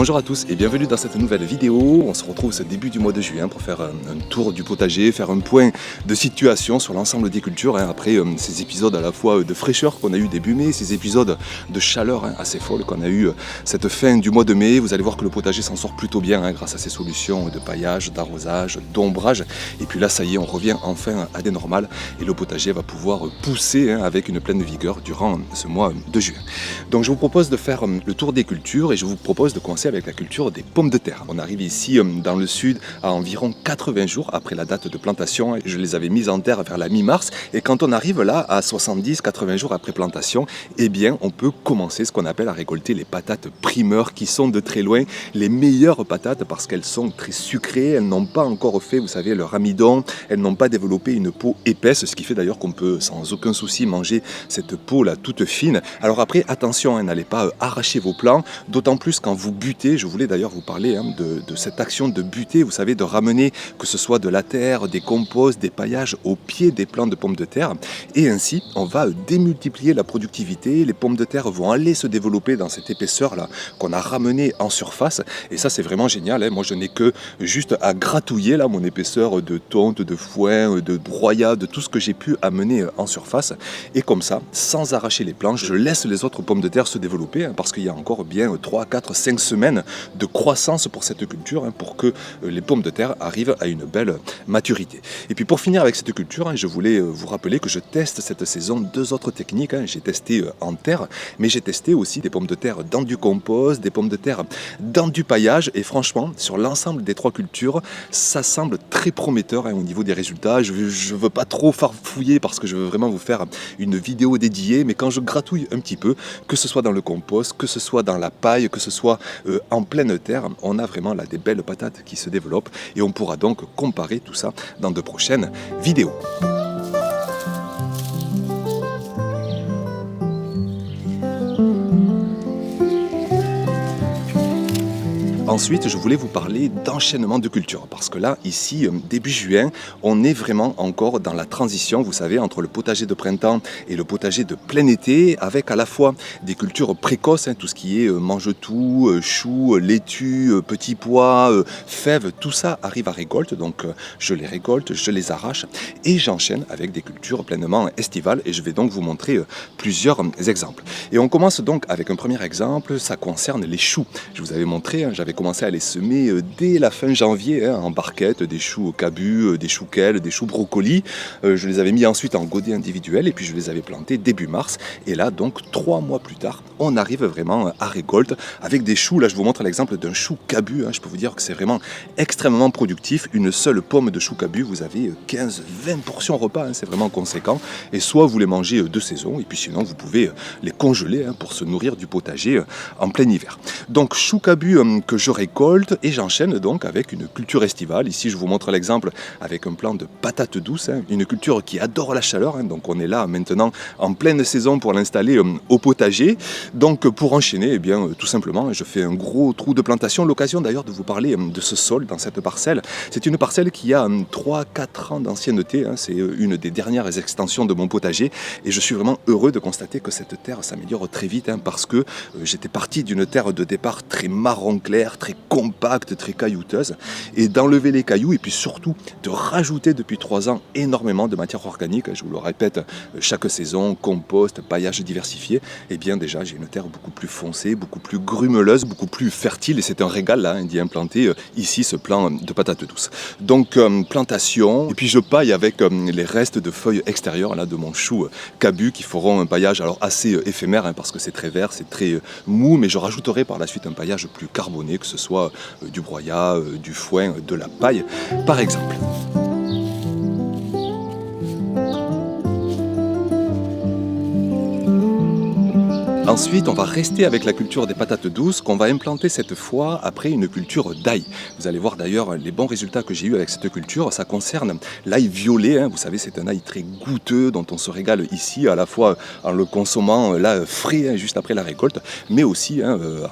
Bonjour à tous et bienvenue dans cette nouvelle vidéo. On se retrouve ce début du mois de juin pour faire un tour du potager, faire un point de situation sur l'ensemble des cultures. Après ces épisodes à la fois de fraîcheur qu'on a eu début mai, ces épisodes de chaleur assez folle qu'on a eu cette fin du mois de mai. Vous allez voir que le potager s'en sort plutôt bien grâce à ces solutions de paillage, d'arrosage, d'ombrage. Et puis là, ça y est, on revient enfin à des normales et le potager va pouvoir pousser avec une pleine vigueur durant ce mois de juin. Donc je vous propose de faire le tour des cultures et je vous propose de commencer avec la culture des pommes de terre. On arrive ici dans le sud à environ 80 jours après la date de plantation. Je les avais mises en terre vers la mi-mars et quand on arrive là à 70-80 jours après plantation, eh bien on peut commencer ce qu'on appelle à récolter les patates primeurs qui sont de très loin les meilleures patates parce qu'elles sont très sucrées, elles n'ont pas encore fait, vous savez, leur amidon, elles n'ont pas développé une peau épaisse, ce qui fait d'ailleurs qu'on peut sans aucun souci manger cette peau là toute fine. Alors après, attention, n'allez pas arracher vos plants, d'autant plus quand vous butez. Je voulais d'ailleurs vous parler de cette action de buter, vous savez, de ramener que ce soit de la terre, des composts, des paillages au pied des plants de pommes de terre. Et ainsi, on va démultiplier la productivité. Les pommes de terre vont aller se développer dans cette épaisseur-là qu'on a ramenée en surface. Et ça, c'est vraiment génial. Moi, je n'ai que juste à gratouiller là, mon épaisseur de tonte, de foin, de broyat, de tout ce que j'ai pu amener en surface. Et comme ça, sans arracher les plants, je laisse les autres pommes de terre se développer parce qu'il y a encore bien 3, 4, 5 semaines de croissance pour cette culture pour que les pommes de terre arrivent à une belle maturité. Et puis pour finir avec cette culture, je voulais vous rappeler que je teste cette saison 2 autres techniques. J'ai testé en terre, mais j'ai testé aussi des pommes de terre dans du compost, des pommes de terre dans du paillage. Et franchement, sur l'ensemble des 3 cultures, ça semble très prometteur au niveau des résultats. Je ne veux pas trop farfouiller parce que je veux vraiment vous faire une vidéo dédiée, mais quand je gratouille un petit peu, que ce soit dans le compost, que ce soit dans la paille, que ce soit en pleine terre, on a vraiment là des belles patates qui se développent et on pourra donc comparer tout ça dans de prochaines vidéos. Ensuite, je voulais vous parler d'enchaînement de culture parce que là, ici, début juin, on est vraiment encore dans la transition, vous savez, entre le potager de printemps et le potager de plein été, avec à la fois des cultures précoces, tout ce qui est mange-tout, choux, laitue, petits pois, fèves, tout ça arrive à récolte, donc je les récolte, je les arrache et j'enchaîne avec des cultures pleinement estivales et je vais donc vous montrer plusieurs exemples. Et on commence donc avec un premier exemple, ça concerne les choux. Je vous avais montré, j'avais commencé à les semer dès la fin janvier en barquettes, des choux au cabu, des choux kale, des choux brocolis. Je les avais mis ensuite en godets individuels et puis je les avais plantés début mars. Et là donc 3 mois plus tard, on arrive vraiment à récolte avec des choux. Là je vous montre l'exemple d'un chou cabu. Je peux vous dire que c'est vraiment extrêmement productif. Une seule pomme de chou cabu, vous avez 15-20 portions repas, c'est vraiment conséquent. Et soit vous les mangez de saison et puis sinon vous pouvez les congeler pour se nourrir du potager en plein hiver. Donc chou cabu que je récolte et j'enchaîne donc avec une culture estivale. Ici je vous montre l'exemple avec un plant de patates douces, une culture qui adore la chaleur, donc on est là maintenant en pleine saison pour l'installer au potager. Donc pour enchaîner, eh bien, tout simplement je fais un gros trou de plantation, l'occasion d'ailleurs de vous parler de ce sol dans cette parcelle. C'est une parcelle qui a 3-4 ans d'ancienneté, c'est une des dernières extensions de mon potager et je suis vraiment heureux de constater que cette terre s'améliore très vite parce que j'étais parti d'une terre de départ très marron clair, très compacte, très caillouteuse, et d'enlever les cailloux et puis surtout de rajouter depuis 3 ans énormément de matière organique, je vous le répète chaque saison, compost, paillage diversifié, et bien déjà j'ai une terre beaucoup plus foncée, beaucoup plus grumeleuse, beaucoup plus fertile et c'est un régal d'y implanter ici ce plant de patates douces. Donc plantation, et puis je paille avec les restes de feuilles extérieures là, de mon chou cabu qui feront un paillage alors assez éphémère parce que c'est très vert, c'est très mou, mais je rajouterai par la suite un paillage plus carboné, que ce soit du broyat, du foin, de la paille, par exemple. Ensuite, on va rester avec la culture des patates douces qu'on va implanter cette fois après une culture d'ail. Vous allez voir d'ailleurs les bons résultats que j'ai eu avec cette culture. Ça concerne l'ail violet. Vous savez, c'est un ail très goûteux dont on se régale ici, à la fois en le consommant là frais juste après la récolte, mais aussi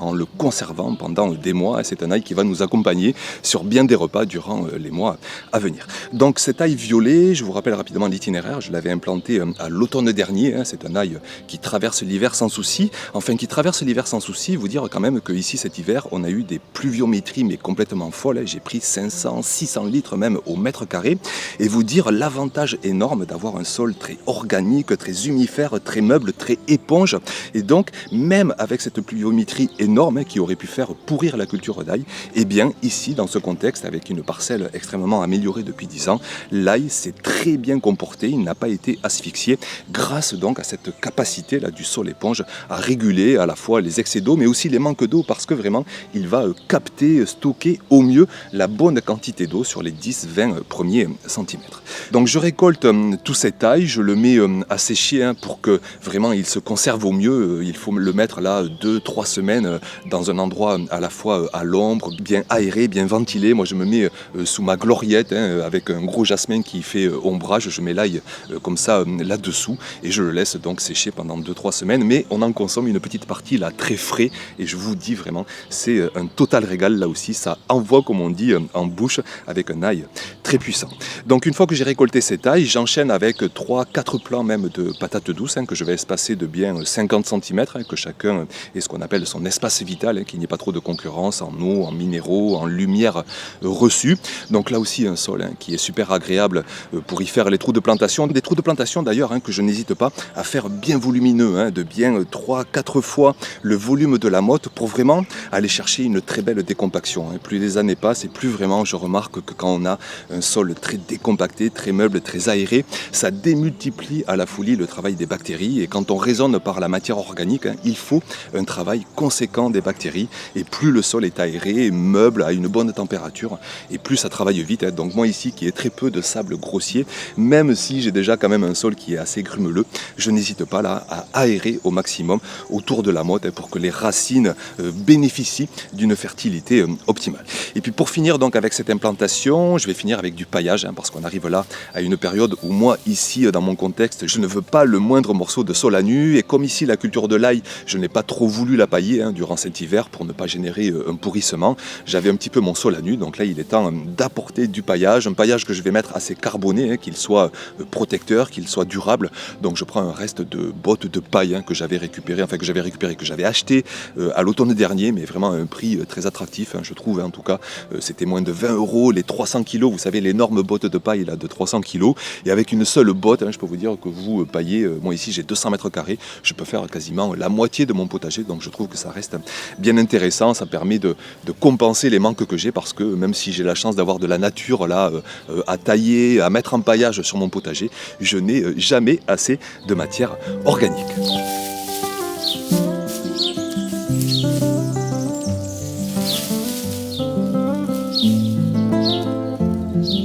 en le conservant pendant des mois. C'est un ail qui va nous accompagner sur bien des repas durant les mois à venir. Donc cet ail violet, je vous rappelle rapidement l'itinéraire. Je l'avais implanté à l'automne dernier. C'est un ail qui traverse l'hiver sans souci. enfin qui traverse l'hiver sans souci. Vous dire quand même qu'ici cet hiver, on a eu des pluviométries mais complètement folles, hein. J'ai pris 500, 600 litres même au mètre carré, et vous dire l'avantage énorme d'avoir un sol très organique, très humifère, très meuble, très éponge. Et donc, même avec cette pluviométrie énorme, hein, qui aurait pu faire pourrir la culture d'ail, eh bien ici, dans ce contexte, avec une parcelle extrêmement améliorée depuis 10 ans, l'ail s'est très bien comporté, il n'a pas été asphyxié, grâce donc à cette capacité là du sol éponge à réguler à la fois les excès d'eau, mais aussi les manques d'eau, parce que vraiment, il va capter, stocker au mieux la bonne quantité d'eau sur les 10-20 premiers centimètres. Donc je récolte tout cet ail, je le mets à sécher, hein, pour que vraiment il se conserve au mieux. Il faut le mettre là 2-3 semaines dans un endroit à la fois à l'ombre, bien aéré, bien ventilé. Moi je me mets sous ma gloriette, hein, avec un gros jasmin qui fait ombrage. Je mets l'ail comme ça là-dessous et je le laisse donc sécher pendant 2-3 semaines. Mais on en consomme une petite partie là très frais et je vous dis vraiment, c'est un total régal là aussi. Ça envoie, comme on dit, en bouche avec un ail très puissant. Donc une fois que j'ai récolté cet ail, j'enchaîne avec 3-4 plants même de patates douces, hein, que je vais espacer de bien 50 cm, hein, que chacun ait ce qu'on appelle son espace vital, hein, qu'il n'y ait pas trop de concurrence en eau, en minéraux, en lumière reçue. Donc là aussi un sol, hein, qui est super agréable pour y faire les trous de plantation. Des trous de plantation d'ailleurs, hein, que je n'hésite pas à faire bien volumineux, hein, de bien 3-4 fois le volume de la motte pour vraiment aller chercher une très belle décompaction, hein. Plus les années passent et plus vraiment je remarque que quand on a un sol très décompacté, très meuble, très aéré, ça démultiplie à la folie le travail des bactéries. Et quand on raisonne par la matière organique, hein, il faut un travail conséquent des bactéries. Et plus le sol est aéré, meuble, à une bonne température, et plus ça travaille vite, hein. Donc moi ici, qui ai très peu de sable grossier, même si j'ai déjà quand même un sol qui est assez grumeleux, je n'hésite pas là à aérer au maximum autour de la motte, hein, pour que les racines bénéficient d'une fertilité optimale. Et puis pour finir donc avec cette implantation, je vais finir avec du paillage, hein, parce qu'on arrive là à une période où moi ici dans mon contexte, je ne veux pas le moindre morceau de sol à nu, et comme ici la culture de l'ail, je n'ai pas trop voulu la pailler, hein, durant cet hiver pour ne pas générer un pourrissement. J'avais un petit peu mon sol à nu, donc là il est temps d'apporter du paillage, un paillage que je vais mettre assez carboné, hein, qu'il soit protecteur, qu'il soit durable. Donc je prends un reste de bottes de paille, hein, que j'avais récupéré, que j'avais acheté à l'automne dernier, mais vraiment à un prix très attractif, hein, je trouve, hein, en tout cas c'était moins de 20 €, les 300 kg, vous savez, l'énorme botte de paille là, de 300 kg, et avec une seule botte, hein, je peux vous dire que vous paillez, moi ici j'ai 200 mètres carrés, je peux faire quasiment la moitié de mon potager, donc je trouve que ça reste bien intéressant, ça permet de compenser les manques que j'ai, parce que même si j'ai la chance d'avoir de la nature là à tailler, à mettre en paillage sur mon potager, je n'ai jamais assez de matière organique.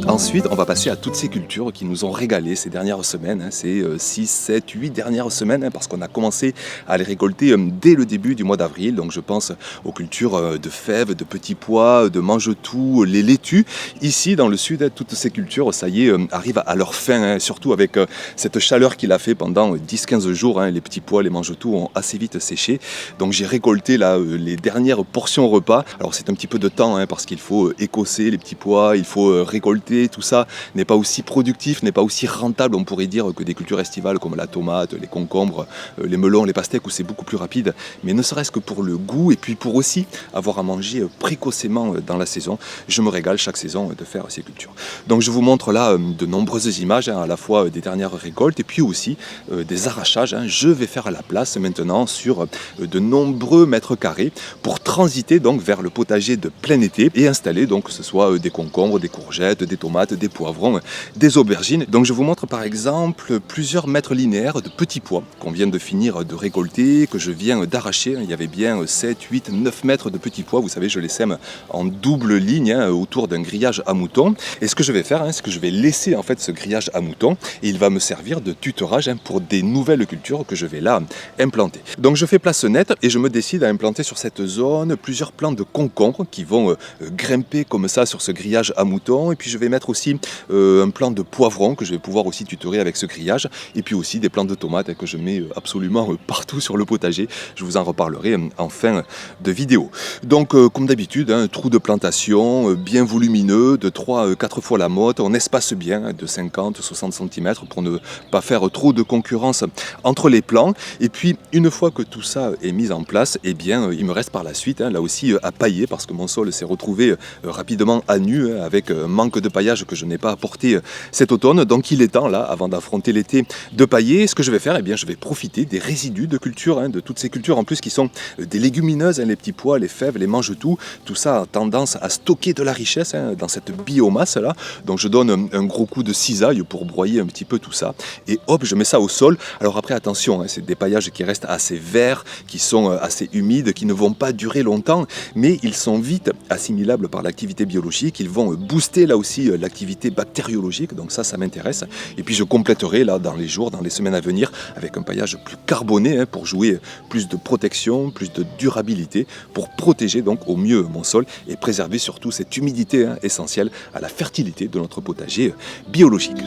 Ensuite, on va passer à toutes ces cultures qui nous ont régalé ces dernières semaines, hein, ces 6, 7, 8 dernières semaines, hein, parce qu'on a commencé à les récolter dès le début du mois d'avril. Donc je pense aux cultures de fèves, de petits pois, de mange-tout, les laitues. Ici, dans le sud, hein, toutes ces cultures, ça y est, arrivent à leur fin, hein, surtout avec cette chaleur qu'il a fait pendant 10-15 jours. Hein, les petits pois, les mange-tout ont assez vite séché. Donc j'ai récolté là les dernières portions repas. Alors c'est un petit peu de temps, hein, parce qu'il faut écosser les petits pois, il faut récolter. Tout ça n'est pas aussi productif, n'est pas aussi rentable, on pourrait dire, que des cultures estivales comme la tomate, les concombres, les melons, les pastèques, où c'est beaucoup plus rapide. Mais ne serait-ce que pour le goût et puis pour aussi avoir à manger précocement dans la saison, je me régale chaque saison de faire ces cultures. Donc je vous montre là de nombreuses images, hein, à la fois des dernières récoltes et puis aussi des arrachages, hein. Je vais faire la place maintenant sur de nombreux mètres carrés pour transiter donc vers le potager de plein été et installer donc que ce soit des concombres, des courgettes, des tomates, des poivrons, des aubergines. Donc je vous montre par exemple plusieurs mètres linéaires de petits pois qu'on vient de finir de récolter, que je viens d'arracher. Il y avait bien 7, 8, 9 mètres de petits pois. Vous savez, je les sème en double ligne, hein, autour d'un grillage à moutons. Et ce que je vais faire, hein, c'est que je vais laisser en fait ce grillage à moutons et il va me servir de tutorage, hein, pour des nouvelles cultures que je vais là implanter. Donc je fais place nette et je me décide à implanter sur cette zone plusieurs plants de concombres qui vont grimper comme ça sur ce grillage à moutons, et puis je vais vais mettre aussi un plant de poivron que je vais pouvoir aussi tutorer avec ce grillage. Et puis aussi des plants de tomates que je mets absolument partout sur le potager. Je vous en reparlerai en fin de vidéo. Donc comme d'habitude, un trou de plantation bien volumineux, de 3-4 fois la motte. On espace bien de 50-60 cm pour ne pas faire trop de concurrence entre les plants. Et puis une fois que tout ça est mis en place, eh bien il me reste par la suite là aussi à pailler parce que mon sol s'est retrouvé rapidement à nu avec un manque de paillage que je n'ai pas apporté cet automne. Donc il est temps là, avant d'affronter l'été, de pailler. Ce que je vais faire, eh bien je vais profiter des résidus de culture, de toutes ces cultures en plus qui sont des légumineuses, les petits pois, les fèves, les mange-tout. Tout ça a tendance à stocker de la richesse dans cette biomasse là. Donc je donne un gros coup de cisaille pour broyer un petit peu tout ça. Et hop, je mets ça au sol. Alors après attention, c'est des paillages qui restent assez verts, qui sont assez humides, qui ne vont pas durer longtemps, mais ils sont vite assimilables par l'activité biologique. Ils vont booster là aussi l'activité bactériologique. Donc ça m'intéresse. Et puis je compléterai là dans les jours, dans les semaines à venir avec un paillage plus carboné pour jouer plus de protection, plus de durabilité, pour protéger donc au mieux mon sol et préserver surtout cette humidité essentielle à la fertilité de notre potager biologique.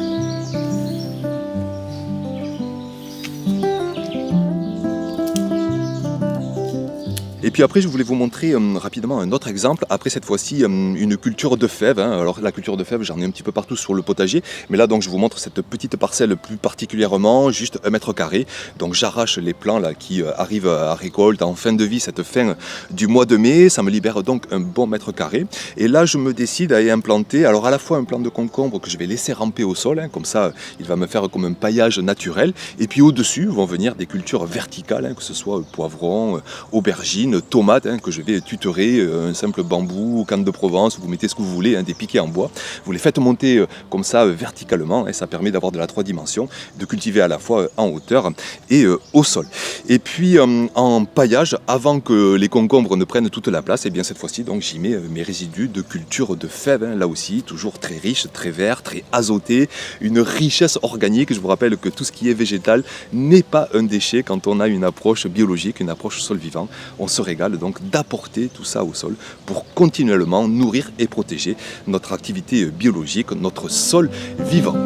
Et puis après, je voulais vous montrer rapidement un autre exemple. Après, cette fois-ci, une culture de fèves. Alors la culture de fèves, j'en ai un petit peu partout sur le potager. Mais là, donc, je vous montre cette petite parcelle plus particulièrement, juste 1 mètre carré. Donc j'arrache les plants là, qui arrivent à récolte en fin de vie, cette fin du mois de mai. Ça me libère donc un bon mètre carré. Et là, je me décide à y implanter, alors à la fois un plant de concombre que je vais laisser ramper au sol. Comme ça, il va me faire comme un paillage naturel. Et puis au-dessus vont venir des cultures verticales, que ce soit poivron, aubergine, tomates que je vais tutorer, un simple bambou, canne de Provence, vous mettez ce que vous voulez, des piquets en bois. Vous les faites monter comme ça verticalement et ça permet d'avoir de la 3 dimensions, de cultiver à la fois en hauteur et au sol. Et puis en paillage, avant que les concombres ne prennent toute la place, et bien cette fois-ci donc j'y mets mes résidus de culture de fèves, là aussi toujours très riche, très vert, très azoté, une richesse organique. Je vous rappelle que tout ce qui est végétal n'est pas un déchet quand on a une approche biologique, une approche sol vivant. On se régale donc d'apporter tout ça au sol pour continuellement nourrir et protéger notre activité biologique, notre sol vivant.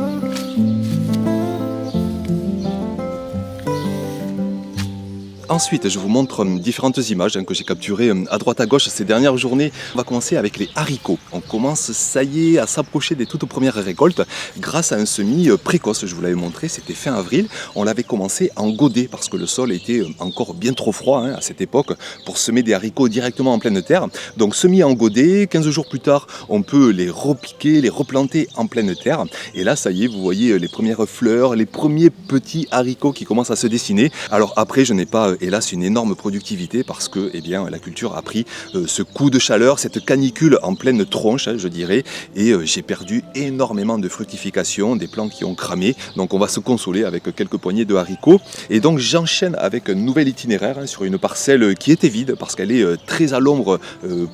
Ensuite, je vous montre différentes images que j'ai capturées à droite à gauche ces dernières journées. On va commencer avec les haricots. On commence, ça y est, à s'approcher des toutes premières récoltes grâce à un semis précoce. Je vous l'avais montré, c'était fin avril. On l'avait commencé en godet parce que le sol était encore bien trop froid à cette époque pour semer des haricots directement en pleine terre. Donc semis en godet, 15 jours plus tard, on peut les repiquer, les replanter en pleine terre. Et là, ça y est, vous voyez les premières fleurs, les premiers petits haricots qui commencent à se dessiner. Alors après, je n'ai pas hélas une énorme productivité parce que la culture a pris ce coup de chaleur, cette canicule en pleine tronche, je dirais, et j'ai perdu énormément de fructification, des plants qui ont cramé. Donc on va se consoler avec quelques poignées de haricots. Et donc j'enchaîne avec un nouvel itinéraire sur une parcelle qui était vide parce qu'elle est très à l'ombre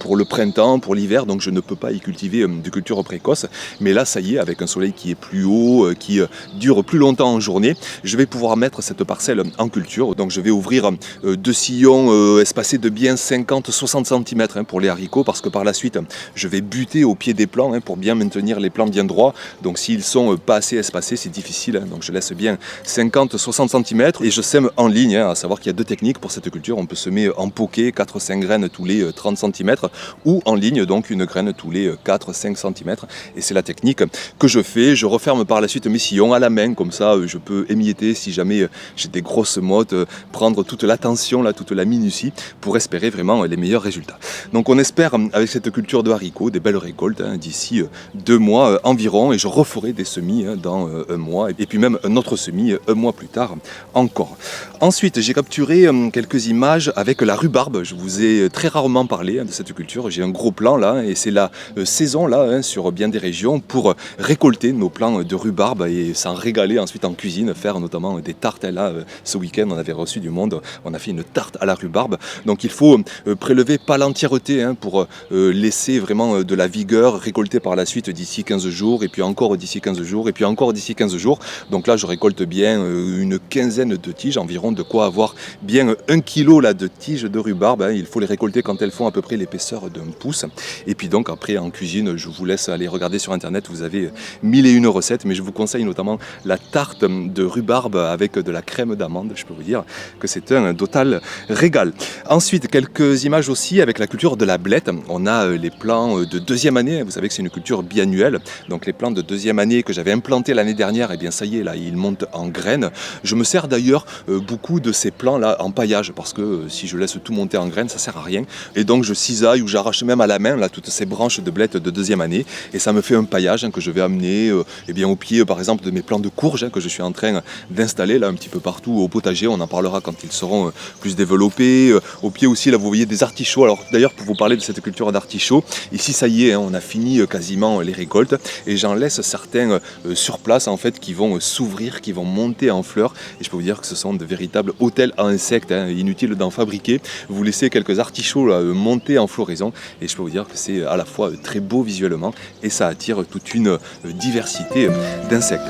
pour le printemps, pour l'hiver, donc je ne peux pas y cultiver de culture précoce. Mais là, ça y est, avec un soleil qui est plus haut, qui dure plus longtemps en journée, je vais pouvoir mettre cette parcelle en culture. Donc je vais ouvrir 2 sillons espacés de bien 50-60 cm pour les haricots parce que par la suite je vais buter au pied des plants pour bien maintenir les plants bien droits. Donc s'ils sont pas assez espacés, c'est difficile, donc je laisse bien 50-60 cm et je sème en ligne, à savoir qu'il y a 2 techniques pour cette culture. On peut semer en poquet 4-5 graines tous les 30 cm ou en ligne, donc une graine tous les 4-5 cm, et c'est la technique que je fais. Je referme par la suite mes sillons à la main, comme ça je peux émietter si jamais j'ai des grosses mottes, prendre toute l'attention, toute la minutie pour espérer vraiment les meilleurs résultats. Donc on espère avec cette culture de haricots des belles récoltes d'ici 2 mois environ, et je referai des semis dans 1 mois et puis même un autre semis 1 mois plus tard encore. Ensuite, j'ai capturé quelques images avec la rhubarbe. Je vous ai très rarement parlé de cette culture. J'ai un gros plan là et c'est la saison là sur bien des régions pour récolter nos plants de rhubarbe et s'en régaler ensuite en cuisine, faire notamment des tartes. Là, ce week-end, on avait reçu du monde on a fait une tarte à la rhubarbe. Donc il faut prélever pas l'entièreté pour laisser vraiment de la vigueur, récolter par la suite d'ici 15 jours, et puis encore d'ici 15 jours, et puis encore d'ici 15 jours. Donc là je récolte bien une quinzaine de tiges, environ de quoi avoir bien 1 kilo là, de tiges de rhubarbe. Il faut les récolter quand elles font à peu près l'épaisseur d'un pouce. Et puis donc après en cuisine, je vous laisse aller regarder sur internet, vous avez 1001 recettes, mais je vous conseille notamment la tarte de rhubarbe avec de la crème d'amande. Je peux vous dire que c'est un total régal. Ensuite, quelques images aussi avec la culture de la blette. On a les plants de deuxième année, vous savez que c'est une culture biannuelle, donc les plants de deuxième année que j'avais implantés l'année dernière, et bien ça y est, là ils montent en graines. Je me sers d'ailleurs beaucoup de ces plants là en paillage, parce que si je laisse tout monter en graines, ça sert à rien, et donc je cisaille ou j'arrache même à la main là toutes ces branches de blette de deuxième année, et ça me fait un paillage que je vais amener au pied par exemple de mes plants de courges que je suis en train d'installer là un petit peu partout au potager. On en parlera quand ils seront plus développés. Au pied aussi là vous voyez des artichauts. Alors d'ailleurs pour vous parler de cette culture d'artichauts, ici ça y est, on a fini quasiment les récoltes, et j'en laisse certains sur place en fait qui vont s'ouvrir, qui vont monter en fleurs, et je peux vous dire que ce sont de véritables hôtels à insectes, inutile d'en fabriquer. Vous laissez quelques artichauts là, monter en floraison, et je peux vous dire que c'est à la fois très beau visuellement et ça attire toute une diversité d'insectes.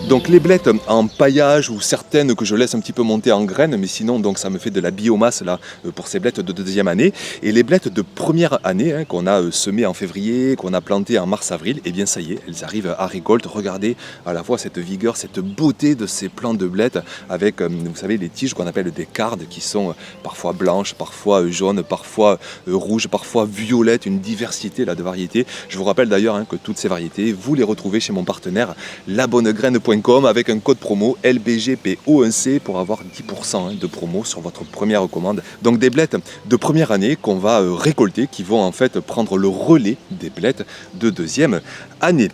Donc les blettes en paillage ou certaines que je laisse un petit peu monter en graines, mais sinon donc ça me fait de la biomasse là pour ces blettes de deuxième année. Et les blettes de première année qu'on a semées en février, qu'on a plantées en mars-avril, et bien ça y est, elles arrivent à récolte. Regardez à la fois cette vigueur, cette beauté de ces plants de blettes avec, vous savez, les tiges qu'on appelle des cardes qui sont parfois blanches, parfois jaunes, parfois rouges, parfois violettes, une diversité là de variétés. Je vous rappelle d'ailleurs que toutes ces variétés, vous les retrouvez chez mon partenaire labonnegraine.com avec un code promo LBGPO1C pour avoir 10% de promo sur votre première commande. Donc des blettes de première année qu'on va récolter, qui vont en fait prendre le relais des blettes de deuxième année.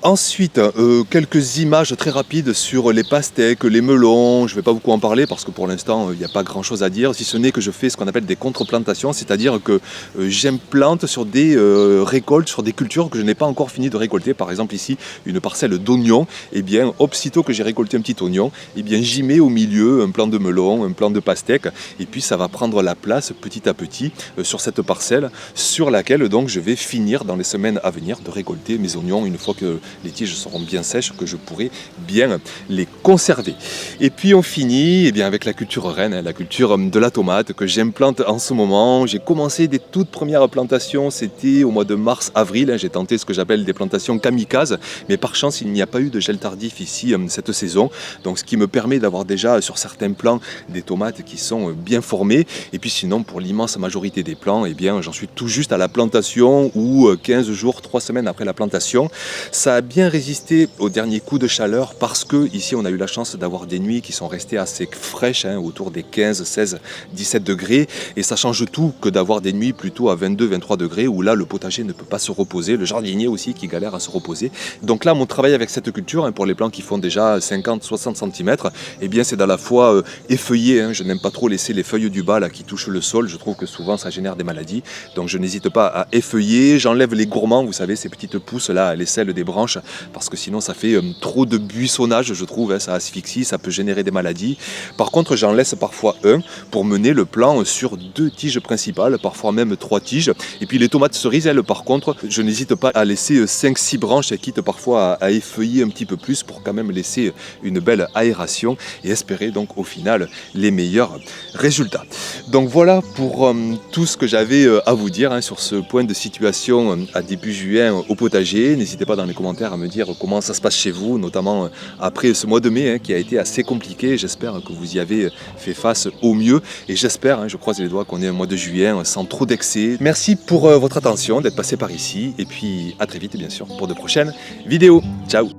Ensuite, quelques images très rapides sur les pastèques, les melons. Je ne vais pas beaucoup en parler parce que pour l'instant, il n'y a pas grand-chose à dire, si ce n'est que je fais ce qu'on appelle des contre-plantations, c'est-à-dire que j'implante sur des récoltes, sur des cultures que je n'ai pas encore fini de récolter. Par exemple ici, une parcelle d'oignons. Et bien, aussitôt que j'ai récolté un petit oignon, et bien j'y mets au milieu un plant de melon, un plant de pastèque, et puis ça va prendre la place petit à petit sur cette parcelle sur laquelle donc je vais finir dans les semaines à venir de récolter mes oignons une fois que les tiges seront bien sèches, que je pourrai bien les conserver. Et puis on finit avec la culture reine, la culture de la tomate que j'implante en ce moment. J'ai commencé des toutes premières plantations, c'était au mois de mars-avril. J'ai tenté ce que j'appelle des plantations kamikazes, mais par chance il n'y a pas eu de gel tardif ici cette saison. Donc ce qui me permet d'avoir déjà sur certains plants des tomates qui sont bien formées. Et puis sinon pour l'immense majorité des plants, j'en suis tout juste à la plantation ou 15 jours, 3 semaines après la plantation. Ça a bien résisté au dernier coup de chaleur parce que ici on a eu la chance d'avoir des nuits qui sont restées assez fraîches, autour des 15, 16, 17 degrés, et ça change tout que d'avoir des nuits plutôt à 22, 23 degrés où là le potager ne peut pas se reposer, le jardinier aussi qui galère à se reposer. Donc là mon travail avec cette culture pour les plants qui font déjà 50, 60 cm, c'est à la fois effeuiller, je n'aime pas trop laisser les feuilles du bas là qui touchent le sol, je trouve que souvent ça génère des maladies, donc je n'hésite pas à effeuiller, j'enlève les gourmands, vous savez ces petites pousses là, les selles des branches, parce que sinon ça fait trop de buissonnage, je trouve, ça asphyxie, ça peut générer des maladies. Par contre j'en laisse parfois un pour mener le plant sur 2 tiges principales, parfois même 3 tiges. Et puis les tomates cerises, elles par contre, je n'hésite pas à laisser 5-6 branches, quitte parfois à effeuiller un petit peu plus pour quand même laisser une belle aération et espérer donc au final les meilleurs résultats. Donc voilà pour tout ce que j'avais à vous dire sur ce point de situation à début juin au potager. N'hésitez pas dans les commentaires à me dire comment ça se passe chez vous, notamment après ce mois de mai qui a été assez compliqué. J'espère que vous y avez fait face au mieux et j'espère, je croise les doigts, qu'on ait un mois de juillet sans trop d'excès. Merci pour votre attention, d'être passé par ici et puis à très vite bien sûr pour de prochaines vidéos. Ciao!